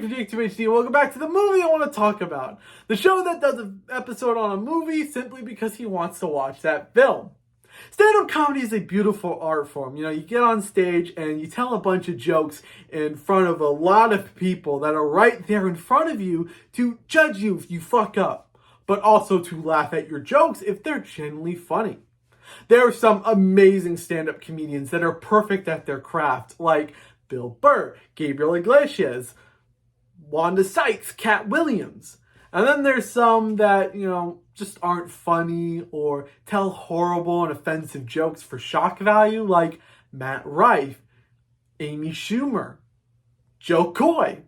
Jake from JacobTubeHD. Welcome back to the movie I want to talk about. The show that does an episode on a movie simply because he wants to watch that film. Stand-up comedy is a beautiful art form. You know, you get on stage and you tell a bunch of jokes in front of a lot of people that are right there in front of you to judge you if you fuck up, but also to laugh at your jokes if they're genuinely funny. There are some amazing stand-up comedians that are perfect at their craft, like Bill Burr, Gabriel Iglesias, Wanda Sykes, Cat Williams. And then there's some that, just aren't funny or tell horrible and offensive jokes for shock value, like Matt Rife, Amy Schumer, Joe Coy.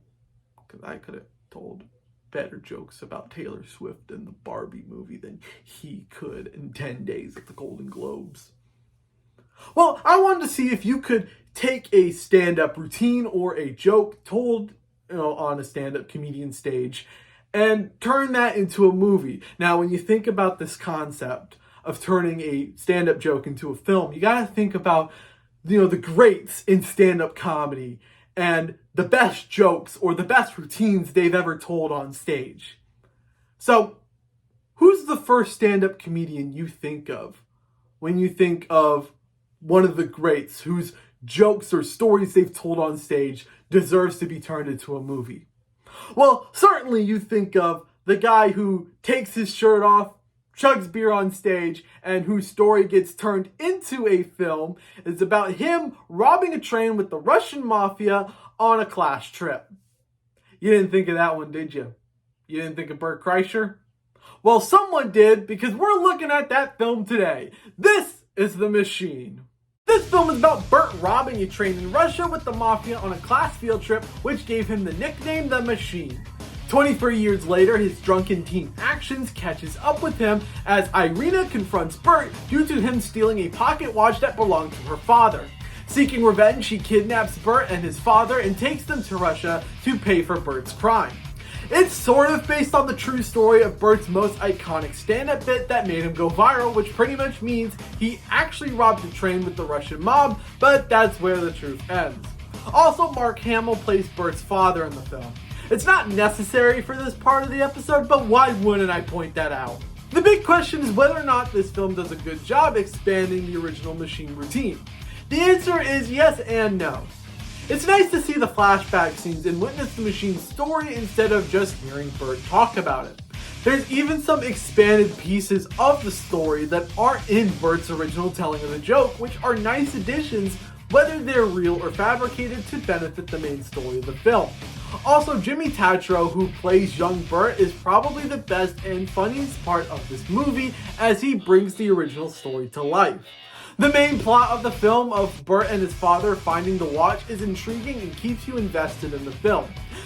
Because I could have told better jokes about Taylor Swift in the Barbie movie than he could in 10 days at the Golden Globes. Well, I wanted to see if you could take a stand-up routine or a joke told on a stand-up comedian stage and turn that into a movie. Now, when you think about this concept of turning a stand-up joke into a film, you got to think about, the greats in stand-up comedy and the best jokes or the best routines they've ever told on stage. So, who's the first stand-up comedian you think of when you think of one of the greats whose jokes or stories they've told on stage deserves to be turned into a movie? Well, certainly you think of the guy who takes his shirt off, chugs beer on stage, and whose story gets turned into a film. It's about him robbing a train with the Russian mafia on a class trip. You didn't think of that one, did you? You didn't think of Bert Kreischer? Well, someone did, because we're looking at that film today. This is The Machine. This film is about Bert robbing a train in Russia with the mafia on a class field trip, which gave him the nickname The Machine. 23 years later, his drunken teen actions catches up with him as Irina confronts Bert due to him stealing a pocket watch that belonged to her father. Seeking revenge, she kidnaps Bert and his father and takes them to Russia to pay for Bert's crime. It's sort of based on the true story of Bert's most iconic stand-up bit that made him go viral, which pretty much means he actually robbed a train with the Russian mob, but that's where the truth ends. Also, Mark Hamill plays Bert's father in the film. It's not necessary for this part of the episode, but why wouldn't I point that out? The big question is whether or not this film does a good job expanding the original Machine routine. The answer is yes and no. It's nice to see the flashback scenes and witness the Machine's story instead of just hearing Bert talk about it. There's even some expanded pieces of the story that aren't in Bert's original telling of the joke, which are nice additions, whether they're real or fabricated, to benefit the main story of the film. Also, Jimmy Tatro, who plays young Bert, is probably the best and funniest part of this movie as he brings the original story to life. The main plot of the film of Bert and his father finding the watch is intriguing and keeps you invested in the film.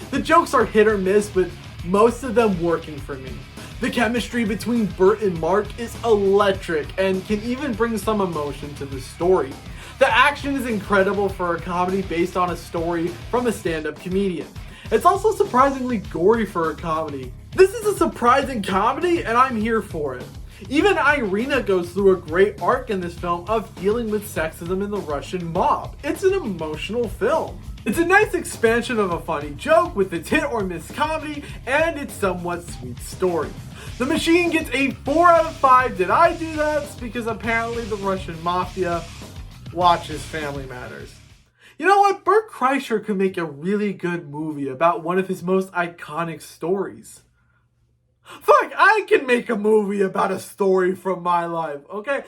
The jokes are hit or miss, with most of them working for me. The chemistry between Bert and Mark is electric and can even bring some emotion to the story. The action is incredible for a comedy based on a story from a stand-up comedian. It's also surprisingly gory for a comedy. This is a surprising comedy and I'm here for it. Even Irina goes through a great arc in this film of dealing with sexism in the Russian mob. It's an emotional film. It's a nice expansion of a funny joke with its hit or miss comedy and its somewhat sweet story. The Machine gets a 4 out of 5. Did I do that? It's because apparently the Russian mafia watches Family Matters. You know what? Bert Kreischer could make a really good movie about one of his most iconic stories. Fuck, I can make a movie about a story from my life, okay?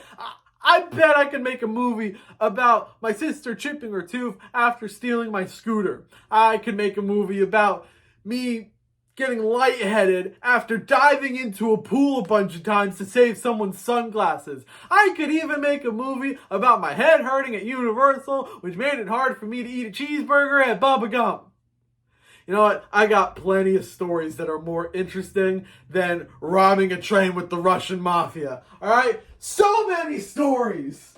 I bet I can make a movie about my sister chipping her tooth after stealing my scooter. I could make a movie about me getting lightheaded after diving into a pool a bunch of times to save someone's sunglasses. I could even make a movie about my head hurting at Universal, which made it hard for me to eat a cheeseburger at Bubba Gump. You know what? I got plenty of stories that are more interesting than robbing a train with the Russian mafia. Alright? So many stories!